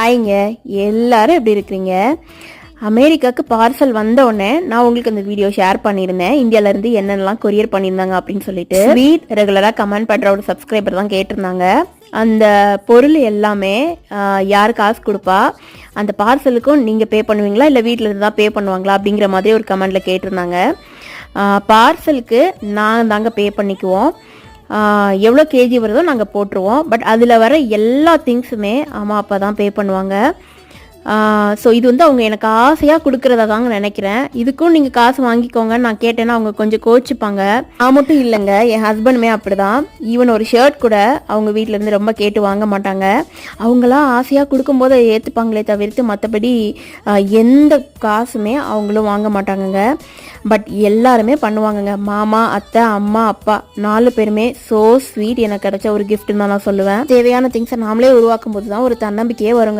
ஆயிங்க எல்லாரும் எப்படி இருக்கிறீங்க? அமெரிக்காவுக்கு பார்சல் வந்த உடனே நான் உங்களுக்கு அந்த வீடியோ ஷேர் பண்ணியிருந்தேன். இந்தியாவிலேருந்து என்னென்னலாம் கொரியர் பண்ணியிருந்தாங்க அப்படின்னு சொல்லிட்டு. ஸ்வீட் ரெகுலராக கமெண்ட் பண்ணுற ஒரு சப்ஸ்கிரைபர் தான் கேட்டிருந்தாங்க. அந்த பொருள் எல்லாமே யார் காசு கொடுப்பா, அந்த பார்சலுக்கும் நீங்கள் பே பண்ணுவீங்களா இல்லை வீட்டில் இருந்து தான் பே பண்ணுவாங்களா அப்படிங்கிற மாதிரி ஒரு கமெண்டில் கேட்டிருந்தாங்க. பார்சலுக்கு நாங்கள் தாங்க பே பண்ணிக்குவோம். எவ்வளோ கேஜி வருதோ நாங்கள் போட்டுருவோம். பட் அதில் வர எல்லா திங்ஸுமே அம்மா அப்பா தான் பே பண்ணுவாங்க. ஸோ இது வந்து அவங்க எனக்கு ஆசையாக கொடுக்குறதா தாங்க நினைக்கிறேன். இதுக்கும் நீங்கள் காசு வாங்கிக்கோங்கன்னு நான் கேட்டேன்னா அவங்க கொஞ்சம் கோச்சிப்பாங்க. நான் மட்டும் இல்லைங்க, என் ஹஸ்பண்டுமே அப்படி தான். ஈவன் ஒரு ஷர்ட் கூட அவங்க வீட்டிலேருந்து ரொம்ப கேட்டு வாங்க மாட்டாங்க. அவங்களாம் ஆசையாக கொடுக்கும்போது அதை ஏற்றுப்பாங்களே தவிர்த்து மற்றபடி எந்த காசுமே அவங்களும் வாங்க மாட்டாங்கங்க. பட் எல்லாருமே பண்ணுவாங்கங்க. மாமா, அத்தை, அம்மா, அப்பா 4 பேருமே ஸோ ஸ்வீட். எனக்கு கிடைச்ச ஒரு கிஃப்ட்னு தான் நான் சொல்லுவேன். தேவையான திங்ஸை நாமளே உருவாக்கும் போது தான் ஒரு தன்னம்பிக்கையே வருங்க.